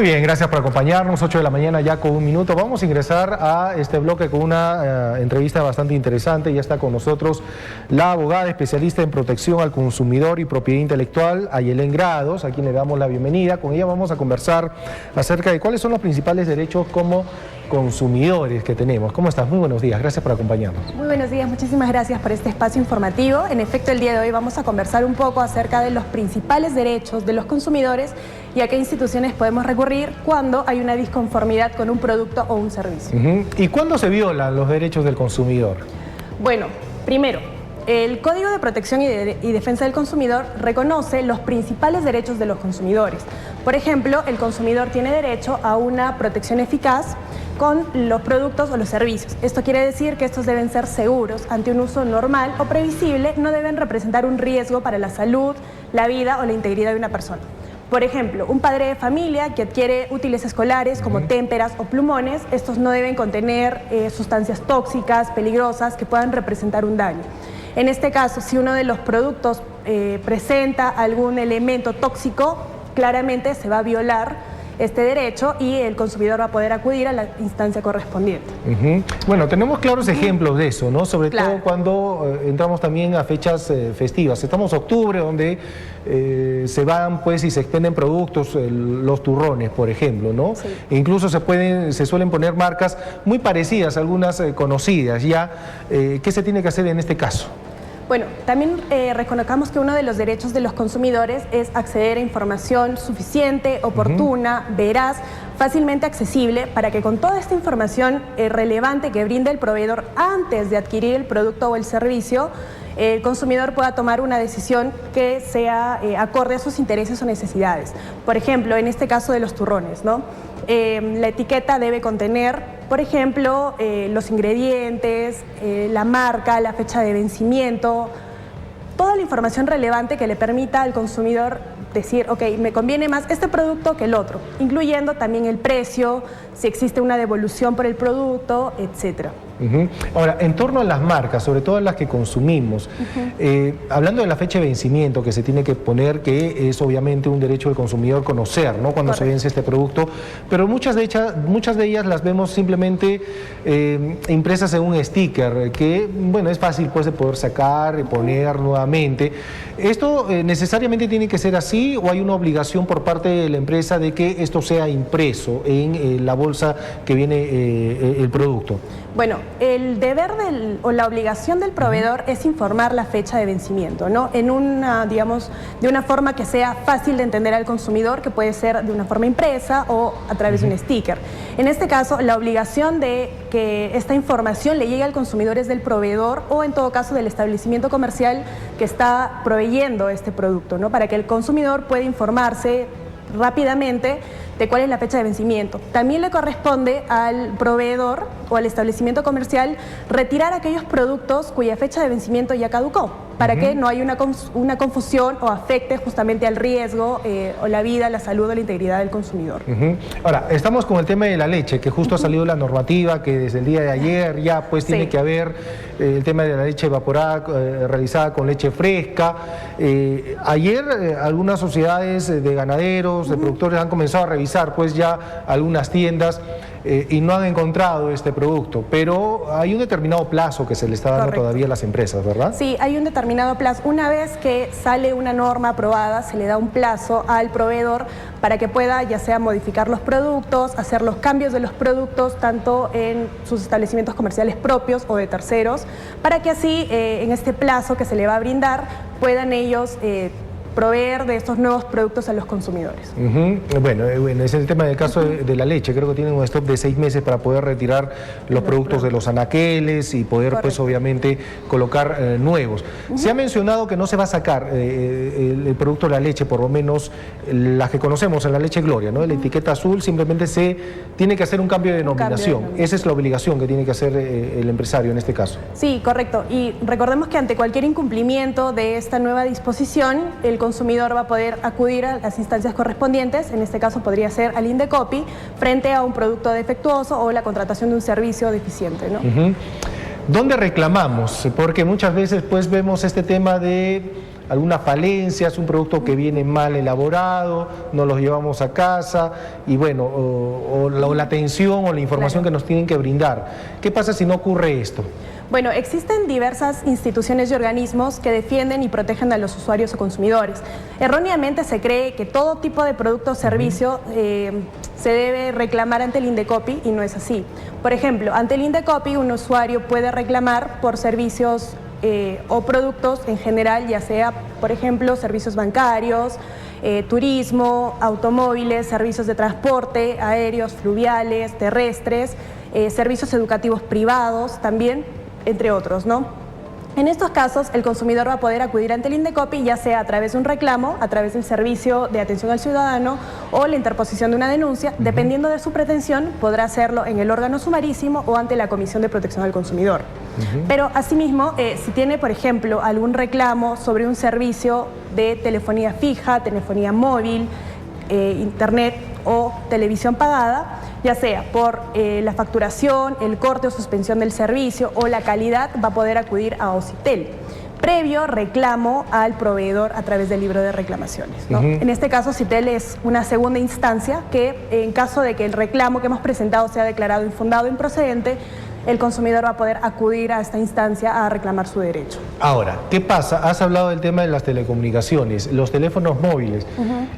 Muy bien, gracias por acompañarnos. 8 de la mañana ya con 1 minuto. Vamos a ingresar a este bloque con una entrevista bastante interesante. Ya está con nosotros la abogada especialista en protección al consumidor y propiedad intelectual, Ayelén Grados, a quien le damos la bienvenida. Con ella vamos a conversar acerca de cuáles son los principales derechos como consumidores que tenemos. ¿Cómo estás? Muy buenos días, gracias por acompañarnos. Muy buenos días, muchísimas gracias por este espacio informativo. En efecto, el día de hoy vamos a conversar un poco acerca de los principales derechos de los consumidores y a qué instituciones podemos recurrir cuando hay una disconformidad con un producto o un servicio. ¿Y cuándo se violan los derechos del consumidor? Bueno, primero, el Código de Protección y Defensa del Consumidor reconoce los principales derechos de los consumidores. Por ejemplo, el consumidor tiene derecho a una protección eficaz con los productos o los servicios. Esto quiere decir que estos deben ser seguros ante un uso normal o previsible, no deben representar un riesgo para la salud, la vida o la integridad de una persona. Por ejemplo, un padre de familia que adquiere útiles escolares como témperas o plumones, estos no deben contener sustancias tóxicas, peligrosas, que puedan representar un daño. En este caso, si uno de los productos presenta algún elemento tóxico, claramente se va a violar este derecho y el consumidor va a poder acudir a la instancia correspondiente. Bueno, tenemos claros ejemplos de eso, ¿no? Sobre todo cuando entramos también a fechas festivas. Estamos en octubre, donde se van pues y se expenden productos, los turrones, por ejemplo, ¿no? Sí. E incluso se suelen poner marcas muy parecidas, algunas conocidas ya. ¿Qué se tiene que hacer en este caso? Bueno, también reconozcamos que uno de los derechos de los consumidores es acceder a información suficiente, oportuna, veraz, fácilmente accesible, para que con toda esta información relevante que brinda el proveedor antes de adquirir el producto o el servicio, el consumidor pueda tomar una decisión que sea acorde a sus intereses o necesidades. Por ejemplo, en este caso de los turrones, ¿no? La etiqueta debe contener, por ejemplo, los ingredientes, la marca, la fecha de vencimiento, toda la información relevante que le permita al consumidor decir, ok, me conviene más este producto que el otro, incluyendo también el precio, si existe una devolución por el producto, etcétera. Ahora, en torno a las marcas, sobre todo las que consumimos, hablando de la fecha de vencimiento que se tiene que poner, que es obviamente un derecho del consumidor conocer, ¿no?, cuando se vence este producto, pero muchas de ellas las vemos simplemente impresas en un sticker, que, bueno, es fácil pues de poder sacar y poner nuevamente. ¿Esto necesariamente tiene que ser así o hay una obligación por parte de la empresa de que esto sea impreso en la bolsa que viene el producto? Bueno, el deber o la obligación del proveedor es informar la fecha de vencimiento, ¿no? En una, digamos, de una forma que sea fácil de entender al consumidor, que puede ser de una forma impresa o a través de un sticker. En este caso, la obligación de que esta información le llegue al consumidor es del proveedor o, en todo caso, del establecimiento comercial que está proveyendo este producto, ¿no?, para que el consumidor pueda informarse rápidamente de cuál es la fecha de vencimiento. También le corresponde al proveedor o al establecimiento comercial retirar aquellos productos cuya fecha de vencimiento ya caducó, para que no haya una confusión o afecte justamente al riesgo o la vida, la salud o la integridad del consumidor. Ahora, estamos con el tema de la leche, que justo ha salido la normativa, que desde el día de ayer ya pues tiene que haber el tema de la leche evaporada realizada con leche fresca. Ayer algunas sociedades de ganaderos, de productores han comenzado a revisar pues ya algunas tiendas y no han encontrado este producto, pero hay un determinado plazo que se le está dando todavía a las empresas, ¿verdad? Sí, hay un determinado plazo. Una vez que sale una norma aprobada, se le da un plazo al proveedor para que pueda ya sea modificar los productos, hacer los cambios de los productos, tanto en sus establecimientos comerciales propios o de terceros, para que así, en este plazo que se le va a brindar, puedan ellos proveer de estos nuevos productos a los consumidores. Bueno, ese es el tema del caso de la leche. Creo que tienen un stop de 6 meses para poder retirar los productos de los anaqueles y poder pues obviamente colocar nuevos. Se ha mencionado que no se va a sacar el producto de la leche, por lo menos las que conocemos en la leche Gloria, ¿no? La etiqueta azul, simplemente se tiene que hacer un cambio de denominación. Esa es la obligación que tiene que hacer el empresario en este caso. Sí, correcto. Y recordemos que ante cualquier incumplimiento de esta nueva disposición, el consumidor va a poder acudir a las instancias correspondientes, en este caso podría ser al Indecopi, frente a un producto defectuoso o la contratación de un servicio deficiente, ¿no? ¿Dónde reclamamos? Porque muchas veces pues vemos este tema de alguna falencia, es un producto que viene mal elaborado, nos los llevamos a casa y bueno, o la atención o la información que nos tienen que brindar. ¿Qué pasa si no ocurre esto? Bueno, existen diversas instituciones y organismos que defienden y protegen a los usuarios o consumidores. Erróneamente se cree que todo tipo de producto o servicio se debe reclamar ante el Indecopi y no es así. Por ejemplo, ante el Indecopi un usuario puede reclamar por servicios o productos en general, ya sea, por ejemplo, servicios bancarios, turismo, automóviles, servicios de transporte, aéreos, fluviales, terrestres, servicios educativos privados también, entre otros, ¿no? En estos casos, el consumidor va a poder acudir ante el Indecopi, ya sea a través de un reclamo, a través del servicio de atención al ciudadano o la interposición de una denuncia. Dependiendo de su pretensión, podrá hacerlo en el órgano sumarísimo o ante la Comisión de Protección al Consumidor. Pero asimismo, si tiene, por ejemplo, algún reclamo sobre un servicio de telefonía fija, telefonía móvil, internet o televisión pagada, ya sea por la facturación, el corte o suspensión del servicio o la calidad, va a poder acudir a Ocitel, previo reclamo al proveedor a través del libro de reclamaciones, ¿no? En este caso, Ocitel es una segunda instancia que, en caso de que el reclamo que hemos presentado sea declarado infundado o improcedente, el consumidor va a poder acudir a esta instancia a reclamar su derecho. Ahora, ¿qué pasa? Has hablado del tema de las telecomunicaciones, los teléfonos móviles.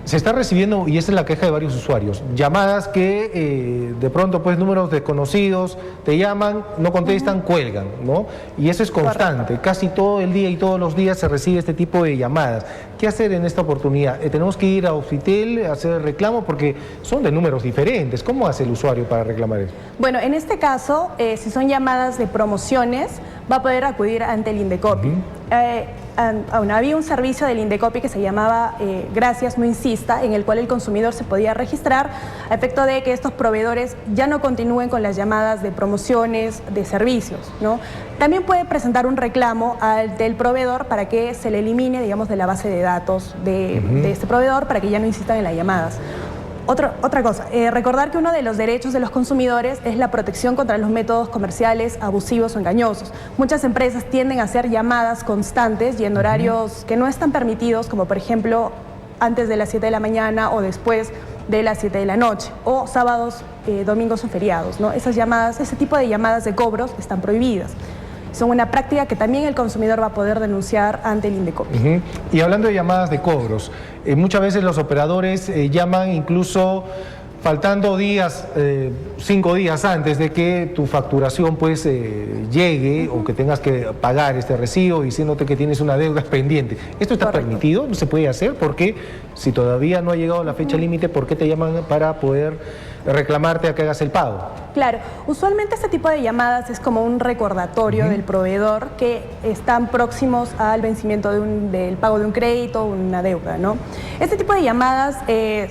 Se está recibiendo, y esa es la queja de varios usuarios, llamadas que de pronto, pues, números desconocidos, te llaman, no contestan, cuelgan, ¿no? Y eso es constante. Correcto. Casi todo el día y todos los días se recibe este tipo de llamadas. ¿Qué hacer en esta oportunidad? ¿Tenemos que ir a Ocitel a hacer el reclamo? Porque son de números diferentes. ¿Cómo hace el usuario para reclamar eso? Bueno, en este caso, si son llamadas de promociones, va a poder acudir ante el Indecopi. Había un servicio del Indecopi que se llamaba Gracias, no insista, en el cual el consumidor se podía registrar a efecto de que estos proveedores ya no continúen con las llamadas de promociones, de servicios, ¿no? También puede presentar un reclamo del proveedor para que se le elimine, digamos, de la base de datos de este proveedor para que ya no insistan en las llamadas. Otra cosa, recordar que uno de los derechos de los consumidores es la protección contra los métodos comerciales abusivos o engañosos. Muchas empresas tienden a hacer llamadas constantes y en horarios que no están permitidos, como por ejemplo antes de las 7 de la mañana o después de las 7 de la noche, o sábados, domingos o feriados, ¿no? Esas llamadas, ese tipo de llamadas de cobros están prohibidas. Son una práctica que también el consumidor va a poder denunciar ante el Indecopi. Y hablando de llamadas de cobros, muchas veces los operadores llaman incluso faltando días, 5 días antes de que tu facturación pues llegue o que tengas que pagar este recibo diciéndote que tienes una deuda pendiente. ¿Esto está permitido? ¿No se puede hacer? Porque si todavía no ha llegado la fecha límite, ¿por qué te llaman para poder reclamarte a que hagas el pago? Claro, usualmente este tipo de llamadas es como un recordatorio del proveedor que están próximos al vencimiento del pago de un crédito o una deuda, ¿no? Este tipo de llamadas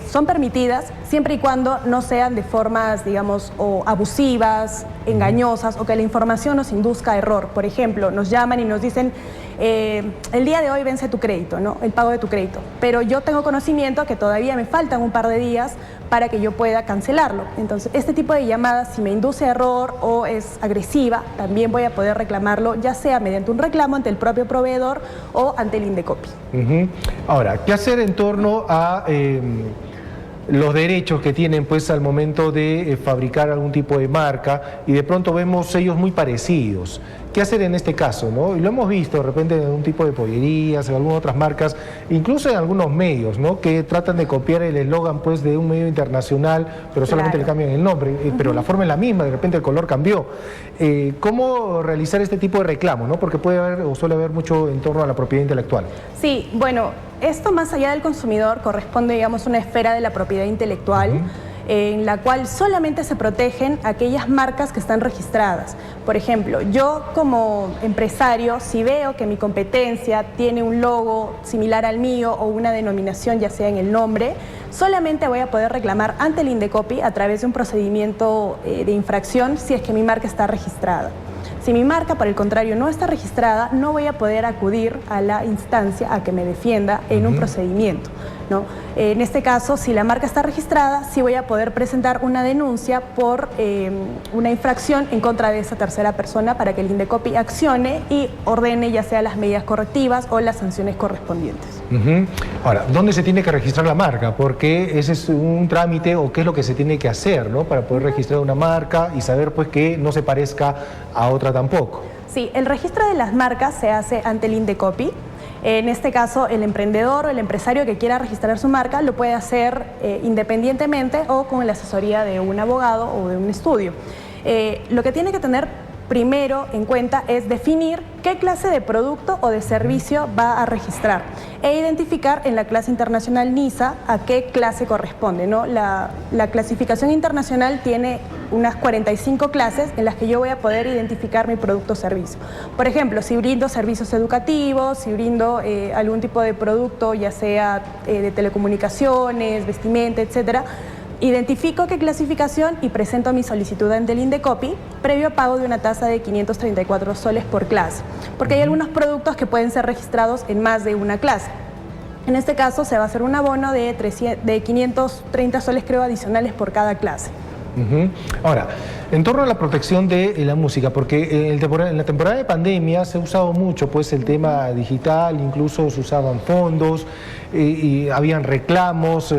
son permitidas siempre y cuando no sean de formas, digamos, o abusivas, engañosas o que la información nos induzca a error. Por ejemplo, nos llaman y nos dicen, el día de hoy vence tu crédito, ¿no? El pago de tu crédito, pero yo tengo conocimiento que todavía me faltan un par de días para que yo pueda cancelarlo. Entonces, este tipo de llamadas, si me induce a error o es agresiva, también voy a poder reclamarlo, ya sea mediante un reclamo ante el propio proveedor o ante el Indecopi. Ahora, ¿qué hacer en torno a los derechos que tienen pues al momento de fabricar algún tipo de marca y de pronto vemos sellos muy parecidos? ¿Qué hacer en este caso, ¿no? Y lo hemos visto de repente en un tipo de pollerías, en algunas otras marcas, incluso en algunos medios, ¿no? Que tratan de copiar el eslogan pues de un medio internacional, pero solamente le cambian el nombre, pero la forma es la misma, de repente el color cambió. ¿Cómo realizar este tipo de reclamo, ¿no? Porque puede haber o suele haber mucho en torno a la propiedad intelectual. Sí, bueno, esto más allá del consumidor corresponde, digamos, a una esfera de la propiedad intelectual, en la cual solamente se protegen aquellas marcas que están registradas. Por ejemplo, yo como empresario, si veo que mi competencia tiene un logo similar al mío o una denominación, ya sea en el nombre, solamente voy a poder reclamar ante el Indecopi a través de un procedimiento de infracción si es que mi marca está registrada. Si mi marca, por el contrario, no está registrada, no voy a poder acudir a la instancia a que me defienda en un procedimiento. ¿no? En este caso, si la marca está registrada, sí voy a poder presentar una denuncia por una infracción en contra de esa tercera persona para que el Indecopi accione y ordene ya sea las medidas correctivas o las sanciones correspondientes. Ahora, ¿dónde se tiene que registrar la marca? Porque ese es un trámite o qué es lo que se tiene que hacer, ¿no? Para poder registrar una marca y saber pues que no se parezca a otra tampoco. Sí, el registro de las marcas se hace ante el Indecopi. En este caso, el emprendedor o el empresario que quiera registrar su marca lo puede hacer independientemente o con la asesoría de un abogado o de un estudio. Lo que tiene que tener primero en cuenta es definir qué clase de producto o de servicio va a registrar e identificar en la clase internacional NISA a qué clase corresponde, ¿no? La clasificación internacional tiene unas 45 clases en las que yo voy a poder identificar mi producto o servicio. Por ejemplo, si brindo servicios educativos, si brindo algún tipo de producto, ya sea de telecomunicaciones, vestimenta, etcétera, identifico qué clasificación y presento mi solicitud ante el Indecopi previo pago de una tasa de 534 soles por clase, porque hay algunos productos que pueden ser registrados en más de una clase. En este caso se va a hacer un abono de 530 soles creo adicionales por cada clase. Ahora, en torno a la protección de la música, porque en la temporada de pandemia se ha usado mucho pues el tema digital, incluso se usaban fondos y habían reclamos.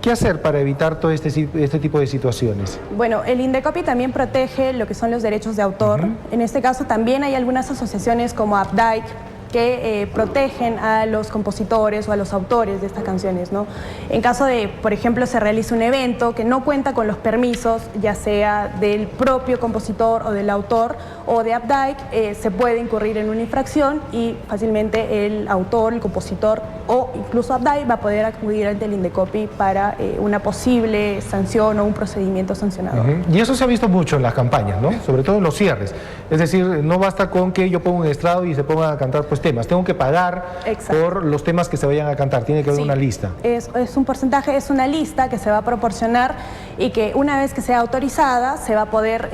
¿Qué hacer para evitar todo este tipo de situaciones? Bueno, el Indecopi también protege lo que son los derechos de autor. En este caso también hay algunas asociaciones como Updike que protegen a los compositores o a los autores de estas canciones, ¿no? En caso de, por ejemplo, se realiza un evento que no cuenta con los permisos, ya sea del propio compositor o del autor o de Updike, se puede incurrir en una infracción y fácilmente el autor, el compositor o incluso Updike va a poder acudir ante el Indecopi para una posible sanción o un procedimiento sancionador. Y eso se ha visto mucho en las campañas, ¿no? Sobre todo en los cierres. Es decir, no basta con que yo ponga un estrado y se pongan a cantar pues temas. Tengo que pagar por los temas que se vayan a cantar. Tiene que haber una lista. Es un porcentaje, es una lista que se va a proporcionar y que una vez que sea autorizada se va a poder...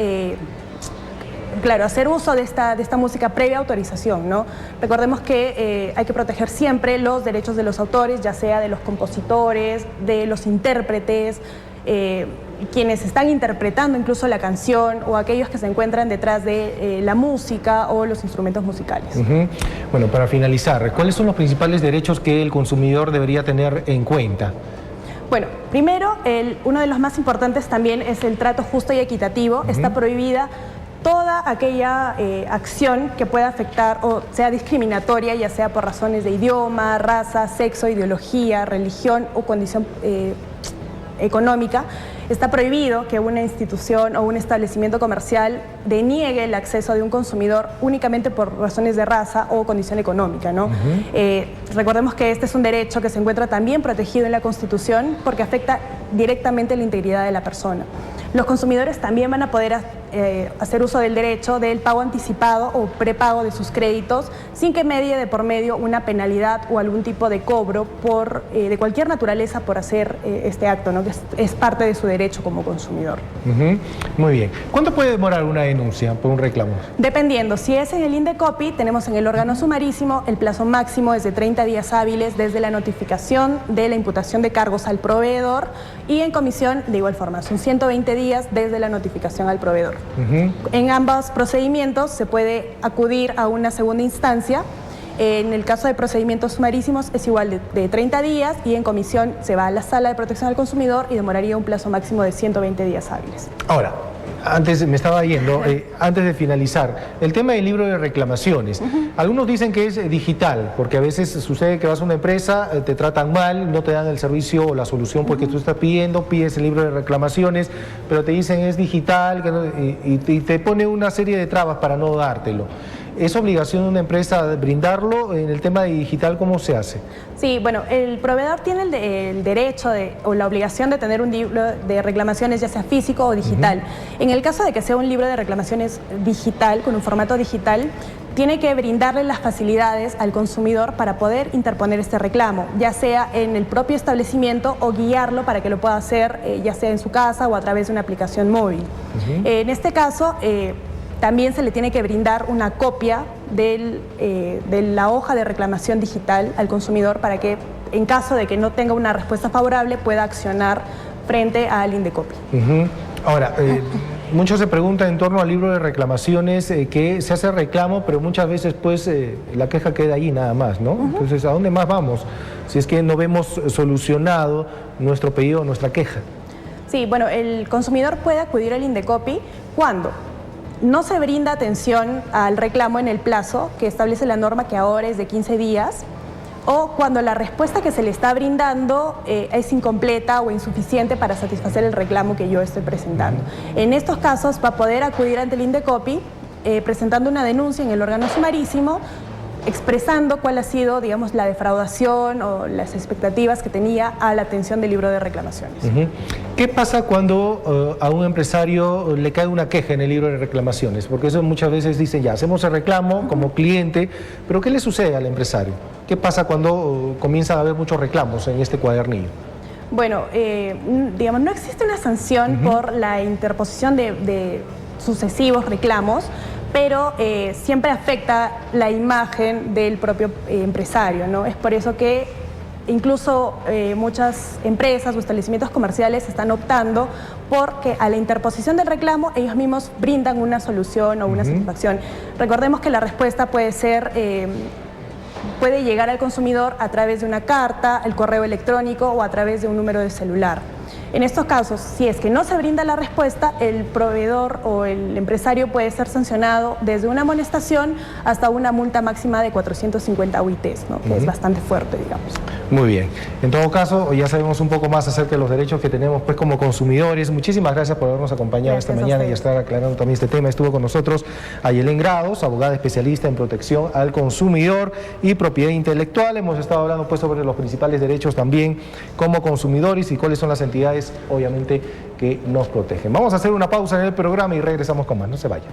claro, hacer uso de esta música previa autorización, ¿no? Recordemos que hay que proteger siempre los derechos de los autores, ya sea de los compositores, de los intérpretes, quienes están interpretando incluso la canción o aquellos que se encuentran detrás de la música o los instrumentos musicales. Bueno, para finalizar, ¿cuáles son los principales derechos que el consumidor debería tener en cuenta? Bueno, primero, uno de los más importantes también es el trato justo y equitativo. Está prohibida toda aquella acción que pueda afectar o sea discriminatoria, ya sea por razones de idioma, raza, sexo, ideología, religión o condición económica. Está prohibido que una institución o un establecimiento comercial deniegue el acceso de un consumidor únicamente por razones de raza o condición económica, ¿no? Recordemos que este es un derecho que se encuentra también protegido en la Constitución porque afecta directamente la integridad de la persona. Los consumidores también van a poder hacer uso del derecho del pago anticipado o prepago de sus créditos sin que medie de por medio una penalidad o algún tipo de cobro de cualquier naturaleza por hacer este acto, ¿no? Que es parte de su derecho como consumidor. Muy bien. ¿Cuánto puede demorar una denuncia por un reclamo? Dependiendo. Si es en el Indecopi, tenemos en el órgano sumarísimo el plazo máximo es de 30 días hábiles desde la notificación de la imputación de cargos al proveedor y en comisión de igual forma. Son 120 días desde la notificación al proveedor. En ambos procedimientos se puede acudir a una segunda instancia. En el caso de procedimientos sumarísimos es igual de 30 días y en comisión se va a la Sala de Protección al Consumidor y demoraría un plazo máximo de 120 días hábiles. Ahora, antes me estaba yendo, antes de finalizar, el tema del libro de reclamaciones. Algunos dicen que es digital, porque a veces sucede que vas a una empresa, te tratan mal, no te dan el servicio o la solución porque tú estás pides el libro de reclamaciones, pero te dicen es digital y te pone una serie de trabas para no dártelo. ¿Es obligación de una empresa brindarlo? En el tema de digital, ¿cómo se hace? Sí, bueno, el proveedor tiene el derecho o la obligación de tener un libro de reclamaciones, ya sea físico o digital. En el caso de que sea un libro de reclamaciones digital, con un formato digital, tiene que brindarle las facilidades al consumidor para poder interponer este reclamo, ya sea en el propio establecimiento o guiarlo para que lo pueda hacer, ya sea en su casa o a través de una aplicación móvil. En este caso, también se le tiene que brindar una copia de la hoja de reclamación digital al consumidor para que, en caso de que no tenga una respuesta favorable, pueda accionar frente al Indecopi. Ahora, muchos se preguntan en torno al libro de reclamaciones que se hace reclamo, pero muchas veces pues la queja queda ahí nada más, ¿no? Entonces, ¿a dónde más vamos si es que no vemos solucionado nuestro pedido, nuestra queja? Sí, bueno, el consumidor puede acudir al Indecopi cuando no se brinda atención al reclamo en el plazo que establece la norma, que ahora es de 15 días, o cuando la respuesta que se le está brindando es incompleta o insuficiente para satisfacer el reclamo que yo estoy presentando. En estos casos va a poder acudir ante el Indecopi presentando una denuncia en el órgano sumarísimo, expresando cuál ha sido, digamos, la defraudación o las expectativas que tenía a la atención del libro de reclamaciones. ¿Qué pasa cuando a un empresario le cae una queja en el libro de reclamaciones? Porque eso muchas veces dicen, ya, hacemos el reclamo como cliente, pero ¿qué le sucede al empresario? ¿Qué pasa cuando comienza a haber muchos reclamos en este cuadernillo? Bueno, digamos, no existe una sanción por la interposición de sucesivos reclamos, pero siempre afecta la imagen del propio empresario, ¿no? Es por eso que incluso muchas empresas o establecimientos comerciales están optando porque a la interposición del reclamo ellos mismos brindan una solución o una satisfacción. Recordemos que la respuesta puede ser, puede llegar al consumidor a través de una carta, el correo electrónico o a través de un número de celular. En estos casos, si es que no se brinda la respuesta, el proveedor o el empresario puede ser sancionado desde una amonestación hasta una multa máxima de 450 UITs, ¿no? Que es bastante fuerte, digamos. Muy bien. En todo caso, ya sabemos un poco más acerca de los derechos que tenemos pues como consumidores. Muchísimas gracias por habernos acompañado esta mañana y estar aclarando también este tema. Estuvo con nosotros Ayelén Grados, abogada especialista en protección al consumidor y propiedad intelectual. Hemos estado hablando pues sobre los principales derechos también como consumidores y cuáles son las entidades obviamente que nos protegen. Vamos a hacer una pausa en el programa y regresamos con más. No se vayan.